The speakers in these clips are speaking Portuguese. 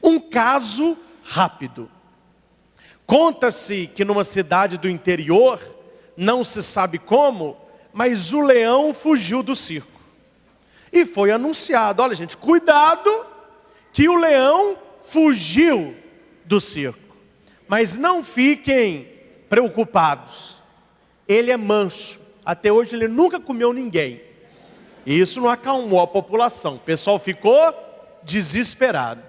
Um caso rápido. Conta-se que numa cidade do interior, não se sabe como, mas o leão fugiu do circo. E foi anunciado, olha gente, cuidado que o leão fugiu do circo. Mas não fiquem preocupados, ele é manso, até hoje ele nunca comeu ninguém. E isso não acalmou a população, o pessoal ficou desesperado.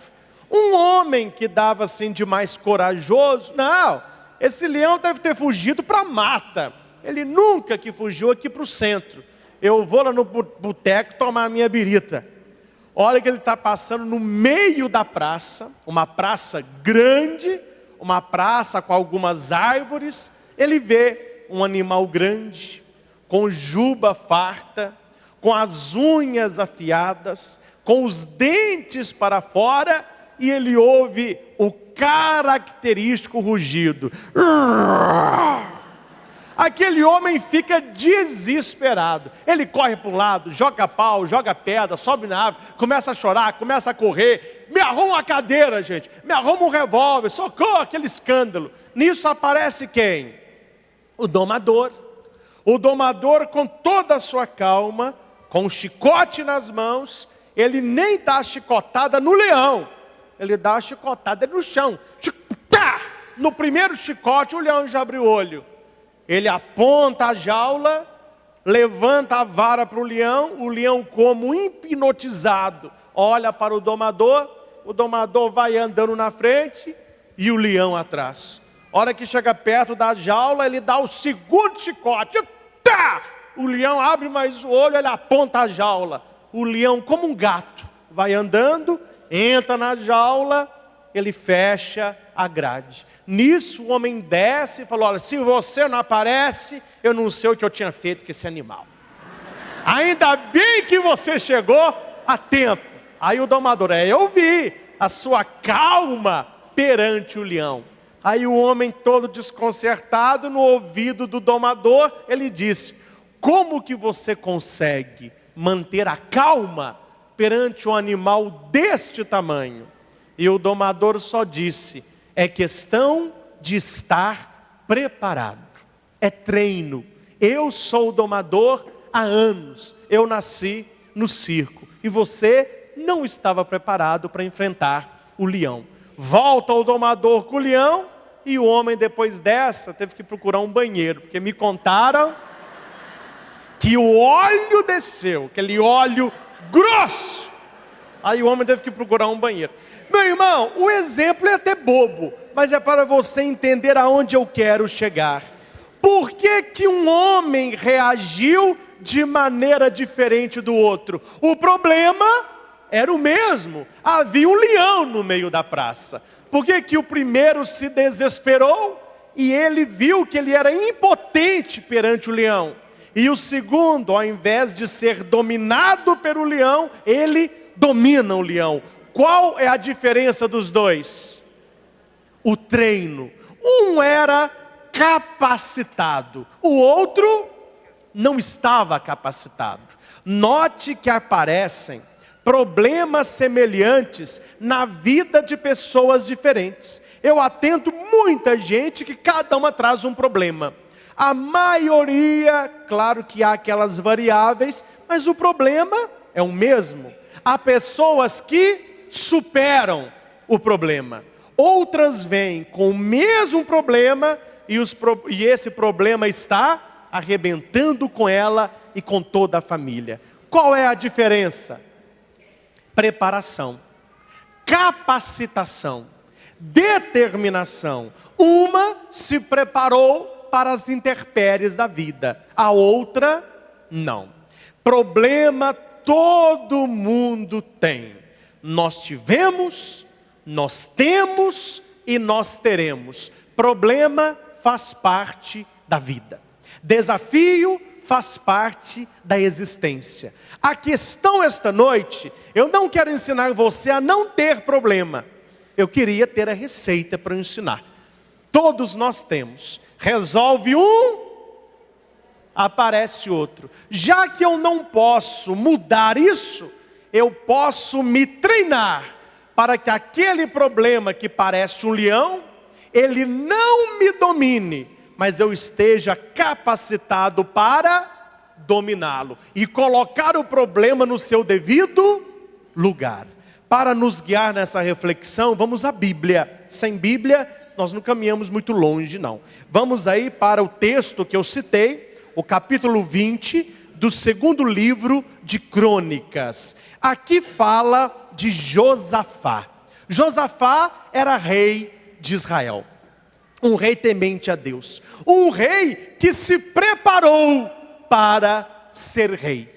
Um homem que dava assim de mais corajoso, não, esse leão deve ter fugido para a mata, ele nunca que fugiu aqui para o centro. Eu vou lá no boteco tomar a minha birita. Olha que ele está passando no meio da praça, uma praça grande, uma praça com algumas árvores. Ele vê um animal grande, com juba farta, com as unhas afiadas, com os dentes para fora, e ele ouve o característico rugido. Aquele homem fica desesperado. Ele corre para um lado, joga pau, joga pedra, sobe na árvore, começa a chorar, começa a correr. Me arruma uma cadeira, gente. Me arruma um revólver. Socorro, aquele escândalo. Nisso aparece quem? O domador. O domador, com toda a sua calma, com um chicote nas mãos, ele nem dá a chicotada no leão. Ele dá a chicotada no chão. No primeiro chicote, o leão já abre o olho. Ele aponta a jaula, levanta a vara para o leão como hipnotizado, olha para o domador vai andando na frente e o leão atrás. Hora que chega perto da jaula, ele dá o segundo chicote, o leão abre mais o olho, ele aponta a jaula. O leão, como um gato, vai andando, entra na jaula, ele fecha a grade. Nisso o homem desce e falou, olha, se você não aparece, eu não sei o que eu tinha feito com esse animal. Ainda bem que você chegou a tempo. Aí o domador, eu vi a sua calma perante o leão. Aí o homem todo desconcertado, no ouvido do domador, ele disse, como que você consegue manter a calma perante um animal deste tamanho? E o domador só disse, é questão de estar preparado, é treino. Eu sou o domador há anos, eu nasci no circo, e você não estava preparado para enfrentar o leão. Volta o domador com o leão, e o homem depois dessa teve que procurar um banheiro, porque me contaram que o óleo desceu, aquele óleo grosso. Aí o homem teve que procurar um banheiro. Meu irmão, o exemplo é até bobo, mas é para você entender aonde eu quero chegar. Por que que um homem reagiu de maneira diferente do outro? O problema era o mesmo, havia um leão no meio da praça. Por que que o primeiro se desesperou e ele viu que ele era impotente perante o leão? E o segundo, ao invés de ser dominado pelo leão, ele domina o leão. Qual é a diferença dos dois? O treino. Um era capacitado, o outro não estava capacitado. Note que aparecem problemas semelhantes na vida de pessoas diferentes. Eu atendo muita gente que cada uma traz um problema. A maioria, claro que há aquelas variáveis, mas o problema é o mesmo. Há pessoas que superam o problema. Outras vêm com o mesmo problema e esse problema está arrebentando com ela e com toda a família. Qual é a diferença? Preparação, capacitação, determinação. Uma se preparou para as intempéries da vida, a outra não. Problema todo mundo tem. Nós tivemos, nós temos e nós teremos. Problema faz parte da vida. Desafio faz parte da existência. A questão esta noite, eu não quero ensinar você a não ter problema. Eu queria ter a receita para ensinar. Todos nós temos. Resolve um, aparece outro. Já que eu não posso mudar isso, eu posso me treinar para que aquele problema que parece um leão, ele não me domine, mas eu esteja capacitado para dominá-lo e colocar o problema no seu devido lugar. Para nos guiar nessa reflexão, vamos à Bíblia. Sem Bíblia, nós não caminhamos muito longe, não. Vamos aí para o texto que eu citei, o capítulo 20 do segundo livro de Crônicas. Aqui fala de Josafá. Josafá era rei de Israel, um rei temente a Deus, um rei que se preparou para ser rei.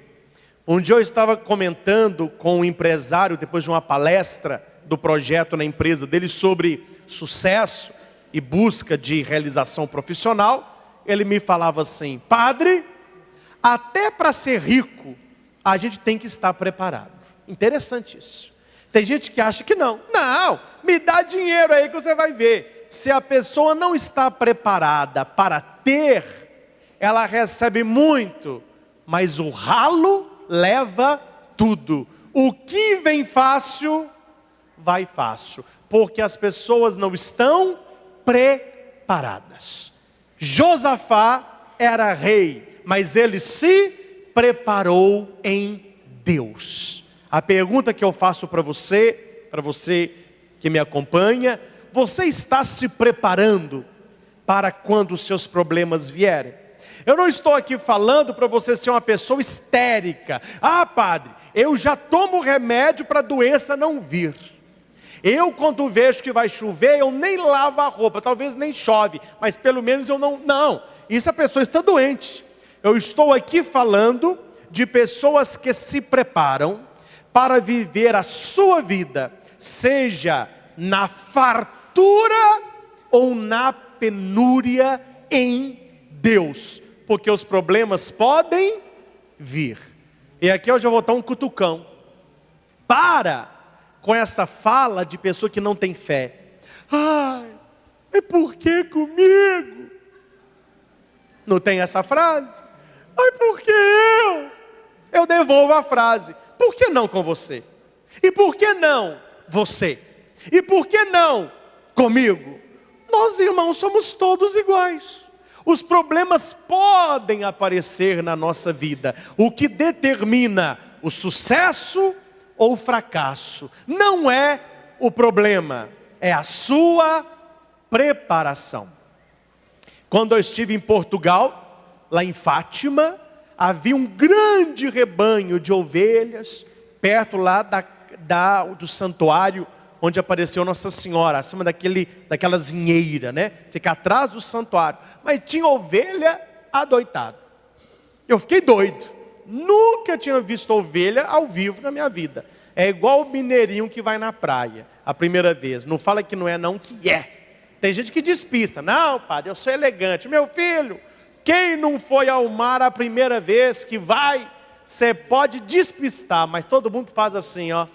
Um dia eu estava comentando com um empresário, depois de uma palestra do projeto na empresa dele, sobre sucesso e busca de realização profissional. Ele me falava assim: padre, até para ser rico, a gente tem que estar preparado. Interessante isso. Tem gente que acha que não. Não, me dá dinheiro aí que você vai ver. Se a pessoa não está preparada para ter, ela recebe muito, mas o ralo leva tudo. O que vem fácil, vai fácil, porque as pessoas não estão preparadas. Josafá era rei, mas ele se preparou em Deus. A pergunta que eu faço para você que me acompanha: você está se preparando para quando os seus problemas vierem? Eu não estou aqui falando para você ser uma pessoa histérica. Ah, padre, eu já tomo remédio para a doença não vir. Eu, quando vejo que vai chover, eu nem lavo a roupa. Talvez nem chove, mas pelo menos eu não... Não, isso a pessoa está doente. Eu estou aqui falando de pessoas que se preparam para viver a sua vida, seja na fartura ou na penúria em Deus, porque os problemas podem vir. E aqui eu já vou dar um cutucão. Para com essa fala de pessoa que não tem fé. Ai, é por que comigo? Não tem essa frase? Ai, por que eu? Eu devolvo a frase: por que não com você? E por que não você? E por que não comigo? Nós, irmãos, somos todos iguais. Os problemas podem aparecer na nossa vida. O que determina o sucesso ou o fracasso não é o problema, é a sua preparação. Quando eu estive em Portugal, lá em Fátima, havia um grande rebanho de ovelhas perto lá do santuário onde apareceu Nossa Senhora, acima daquela zinheira, né? Fica atrás do santuário. Mas tinha ovelha adoitada. Eu fiquei doido. Nunca tinha visto ovelha ao vivo na minha vida. É igual o mineirinho que vai na praia a primeira vez. Não fala que não é, não, que é. Tem gente que despista. Não, padre, eu sou elegante. Meu filho, quem não foi ao mar a primeira vez que vai, você pode despistar, mas todo mundo faz assim, ó.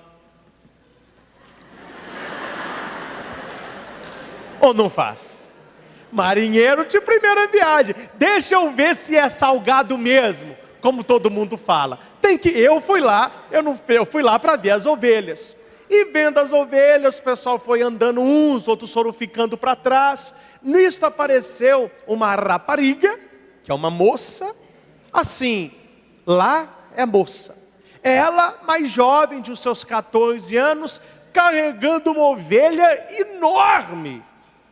Ou não faz? Marinheiro de primeira viagem. Deixa eu ver se é salgado mesmo, como todo mundo fala. Eu fui lá para ver as ovelhas. E vendo as ovelhas, o pessoal foi andando uns, outros foram ficando para trás. Nisso apareceu uma rapariga, que é uma moça. Assim, lá é moça. Ela, mais jovem, de os seus 14 anos, carregando uma ovelha enorme.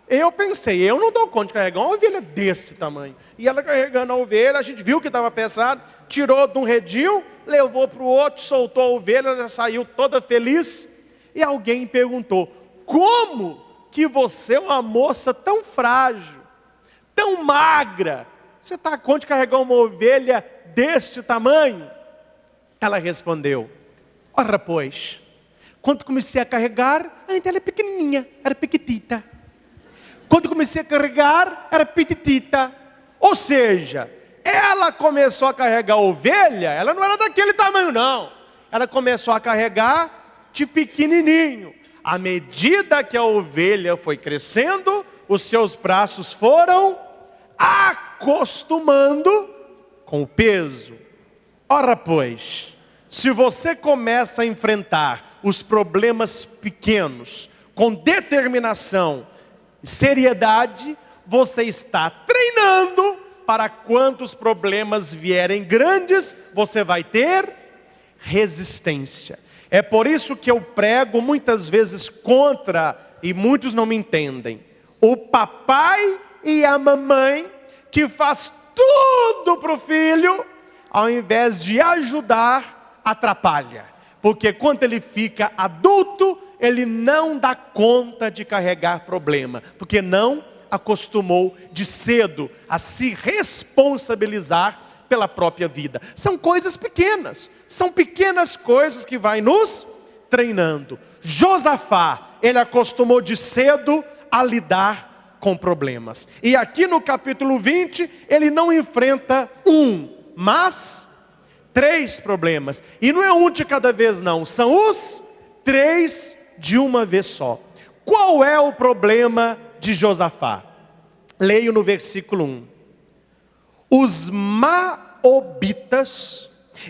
Eu pensei, eu não dou conta de carregar uma ovelha desse tamanho. E ela carregando a ovelha, a gente viu que estava pesado, tirou de um redil, levou para o outro, soltou a ovelha, ela já saiu toda feliz. E alguém perguntou: como que você é uma moça tão frágil, tão magra, você está a conta de carregar uma ovelha deste tamanho? Ela respondeu: ora pois, quando comecei a carregar, ainda ela é pequenininha, era pequitita. Quando comecei a carregar, era petitita. Ou seja, ela começou a carregar a ovelha, ela não era daquele tamanho não. Ela começou a carregar de pequenininho. À medida que a ovelha foi crescendo, os seus braços foram acostumando com o peso. Ora pois, se você começa a enfrentar os problemas pequenos com determinação e seriedade, você está treinando para quantos problemas vierem grandes, você vai ter resistência. É por isso que eu prego muitas vezes contra, e muitos não me entendem, o papai e a mamãe que faz tudo para o filho, ao invés de ajudar, atrapalha. Porque quando ele fica adulto, ele não dá conta de carregar problema, porque não acostumou de cedo a se responsabilizar pela própria vida. São coisas pequenas, são pequenas coisas que vai nos treinando. Josafá, ele acostumou de cedo a lidar com problemas. E aqui no capítulo 20, ele não enfrenta mas 3 problemas. E não é um de cada vez não, são os 3 de uma vez só. Qual é o problema de Josafá? Leio no versículo 1. Os Moabitas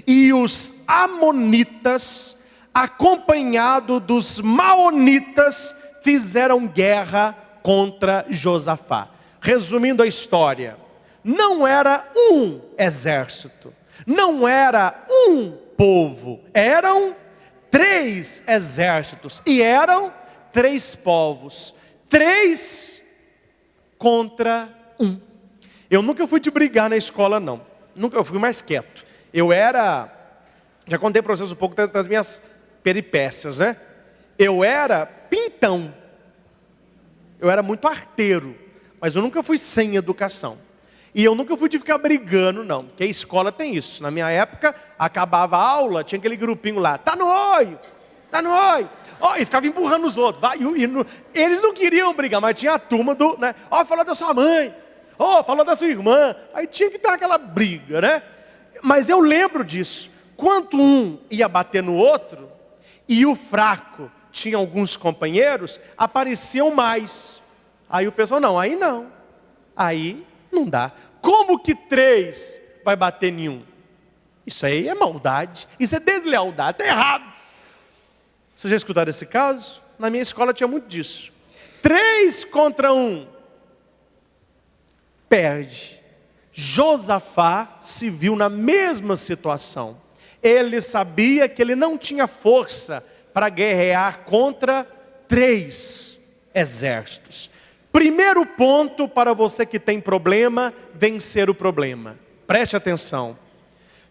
e os Amonitas, acompanhado dos Maonitas, fizeram guerra contra Josafá. Resumindo a história, não era um exército, não era um povo, eram 3 exércitos e eram 3 povos, 3 contra 1. Eu nunca fui de brigar na escola não, eu fui mais quieto. Já contei para vocês um pouco das minhas peripécias, né? Eu era pintão, eu era muito arteiro, mas eu nunca fui sem educação. E eu nunca fui de ficar brigando não, porque a escola tem isso. Na minha época, acabava a aula, tinha aquele grupinho lá, tá no olho, e ficava empurrando os outros. Eles não queriam brigar, mas tinha a turma do, né? Falou da sua mãe, falou da sua irmã. Aí tinha que ter aquela briga, né? Mas eu lembro disso. Quando um ia bater no outro, e o fraco tinha alguns companheiros, apareciam mais. Aí o pessoal, aí não dá. Como que 3 vai bater em 1? Isso aí é maldade, isso é deslealdade, está errado. Vocês já escutaram esse caso? Na minha escola tinha muito disso. 3 contra 1, perde. Josafá se viu na mesma situação. Ele sabia que ele não tinha força para guerrear contra 3 exércitos. Primeiro ponto para você que tem problema, vencer o problema. Preste atenção.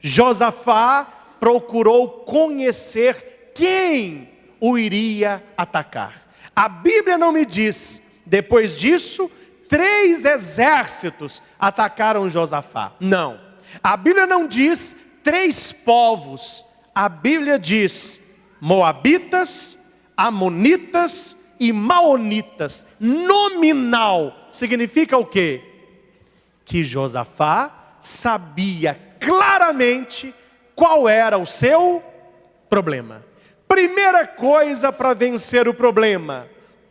Josafá procurou conhecer quem o iria atacar. A Bíblia não me diz, depois disso, 3 exércitos atacaram Josafá. Não. A Bíblia não diz 3 povos. A Bíblia diz Moabitas, Amonitas e Maonitas. Nominal. Significa o quê? Que Josafá sabia claramente qual era o seu problema. Primeira coisa para vencer o problema: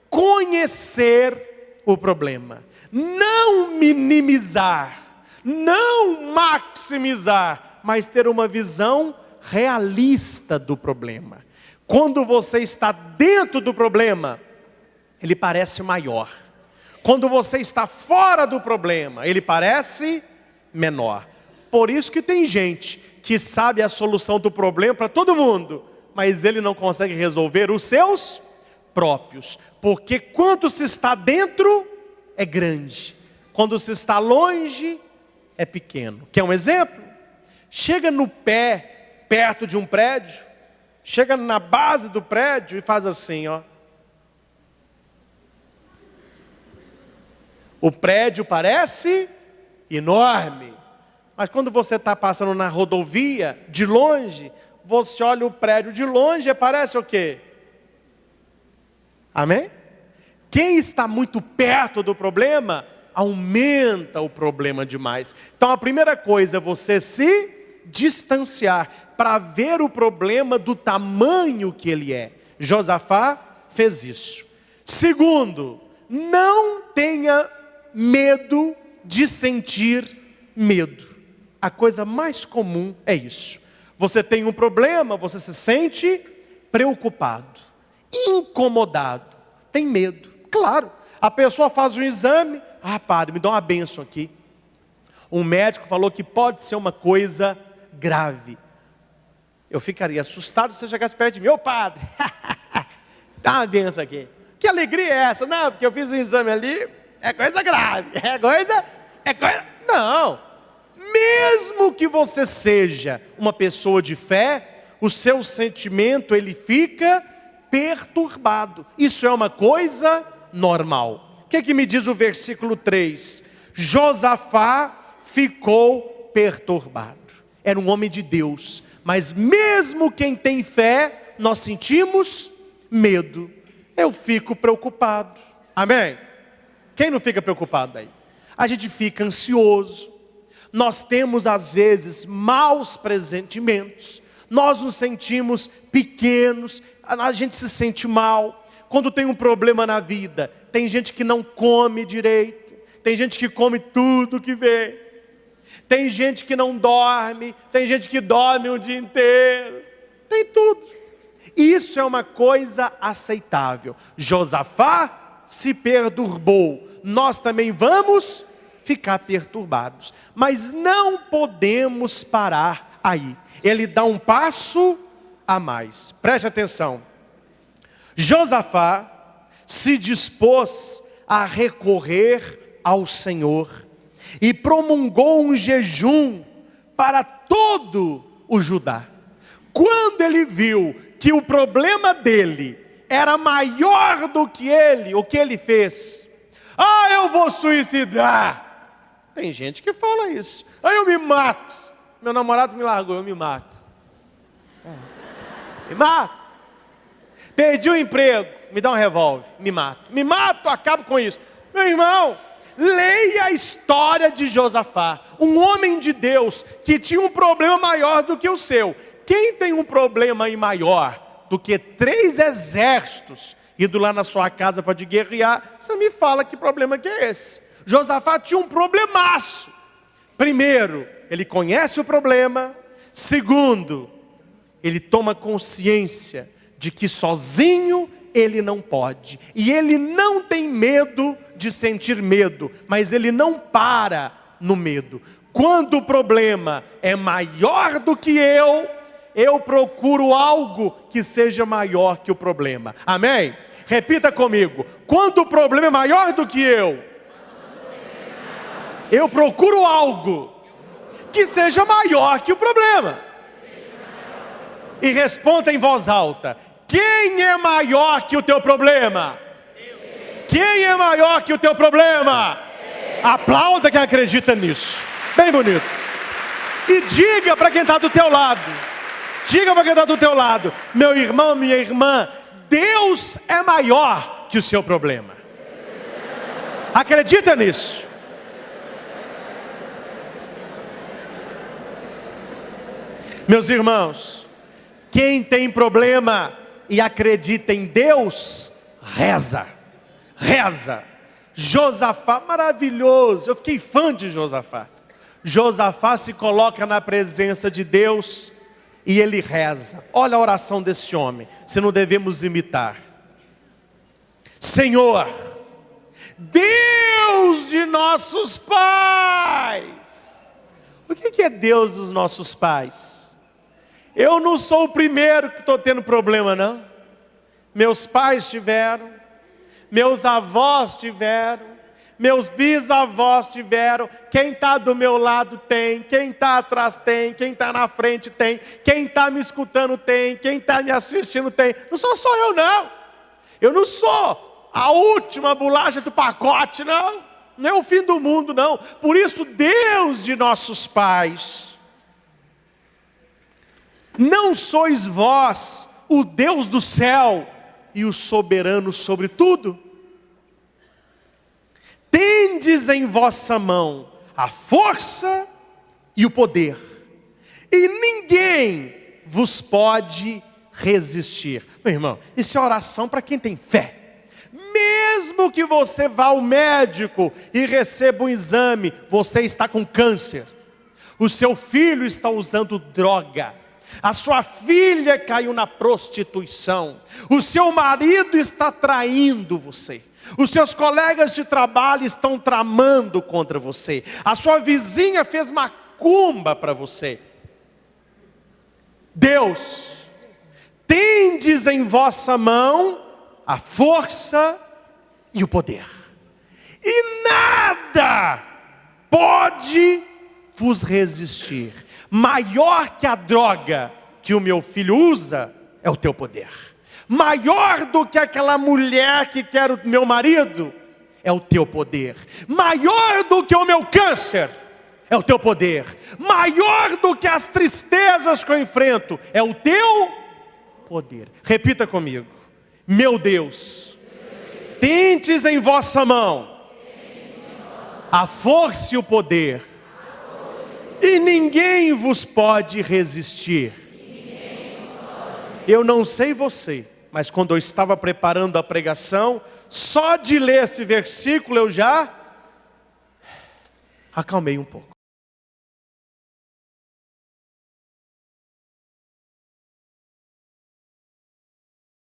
conhecer o problema. Não minimizar, não maximizar, mas ter uma visão realista do problema. Quando você está dentro do problema, ele parece maior. Quando você está fora do problema, ele parece menor. Por isso que tem gente que sabe a solução do problema para todo mundo, mas ele não consegue resolver os seus próprios. Porque quando se está dentro, é grande. Quando se está longe, é pequeno. Quer um exemplo? Chega no pé, perto de um prédio, chega na base do prédio e faz assim, O prédio parece enorme, mas quando você está passando na rodovia, de longe, você olha o prédio de longe e parece o quê? Amém? Quem está muito perto do problema, aumenta o problema demais. Então a primeira coisa é você se distanciar, para ver o problema do tamanho que ele é. Josafá fez isso. Segundo, não tenha medo de sentir medo. A coisa mais comum é isso. Você tem um problema, você se sente preocupado, incomodado, tem medo. Claro, a pessoa faz um exame, padre, me dá uma bênção aqui. Um médico falou que pode ser uma coisa grave. Eu ficaria assustado se você chegasse perto de mim. Ô padre, dá uma bênção aqui. Que alegria é essa? Não, porque eu fiz um exame ali, é coisa grave, é coisa... Não, mesmo que você seja uma pessoa de fé, o seu sentimento, ele fica perturbado. Isso é uma coisa normal. O que me diz o versículo 3? Josafá ficou perturbado. Era um homem de Deus, mas mesmo quem tem fé, nós sentimos medo. Eu fico preocupado. Amém? Quem não fica preocupado aí? A gente fica ansioso. Nós temos às vezes maus pressentimentos. Nós nos sentimos pequenos, a gente se sente mal. Quando tem um problema na vida, tem gente que não come direito, tem gente que come tudo que vê, tem gente que não dorme, tem gente que dorme o dia inteiro, tem tudo. Isso é uma coisa aceitável. Josafá se perturbou, nós também vamos ficar perturbados, mas não podemos parar aí. Ele dá um passo a mais. Preste atenção. Josafá se dispôs a recorrer ao Senhor e promulgou um jejum para todo o Judá. Quando ele viu que o problema dele era maior do que ele, o que ele fez? Eu vou suicidar. Tem gente que fala isso. Eu me mato. Meu namorado me largou, eu me mato. Me mato. Perdi o emprego, me dá um revólver, me mato. Me mato, acabo com isso. Meu irmão, leia a história de Josafá. Um homem de Deus que tinha um problema maior do que o seu. Quem tem um problema aí maior do que 3 exércitos indo lá na sua casa para te guerrear? Você me fala que problema que é esse? Josafá tinha um problemaço. Primeiro, ele conhece o problema. Segundo, ele toma consciência de que sozinho ele não pode. E ele não tem medo de sentir medo, mas ele não para no medo. Quando o problema é maior do que eu procuro algo que seja maior que o problema. Amém? Repita comigo. Quando o problema é maior do que eu procuro algo que seja maior que o problema. E responda em voz alta: quem é maior que o teu problema? Quem é maior que o teu problema? Aplauda quem acredita nisso. Bem bonito. E diga para quem está do teu lado. Diga para quem está do teu lado: meu irmão, minha irmã, Deus é maior que o seu problema. Acredita nisso. Meus irmãos, quem tem problema e acredita em Deus, reza. Reza. Josafá, maravilhoso. Eu fiquei fã de Josafá. Josafá se coloca na presença de Deus e ele reza. Olha a oração desse homem, se não devemos imitar. Senhor, Deus de nossos pais. O que é Deus dos nossos pais? Eu não sou o primeiro que estou tendo problema, não. Meus pais tiveram, meus avós tiveram, meus bisavós tiveram. Quem está do meu lado tem, quem está atrás tem, quem está na frente tem, quem está me escutando tem, quem está me assistindo tem. Não sou só eu, não. Eu não sou a última bolacha do pacote, não. Não é o fim do mundo, não. Por isso, Deus de nossos pais, não sois vós o Deus do céu e o soberano sobre tudo? Tendes em vossa mão a força e o poder, e ninguém vos pode resistir. Meu irmão, isso é oração para quem tem fé. Mesmo que você vá ao médico e receba um exame, você está com câncer, o seu filho está usando droga, A sua filha caiu na prostituição. O seu marido está traindo você. Os seus colegas de trabalho estão tramando contra você. A sua vizinha fez macumba para você. Deus, tendes em vossa mão a força e o poder. E nada pode vos resistir. Maior que a droga que o meu filho usa é o teu poder. Maior do que aquela mulher que quer o meu marido é o teu poder. Maior do que o meu câncer é o teu poder. Maior do que as tristezas que eu enfrento é o teu poder. Repita comigo. Meu Deus, tendes em vossa mão a força e o poder, e ninguém vos pode resistir. Eu não sei você, mas quando eu estava preparando a pregação, só de ler esse versículo eu já acalmei um pouco.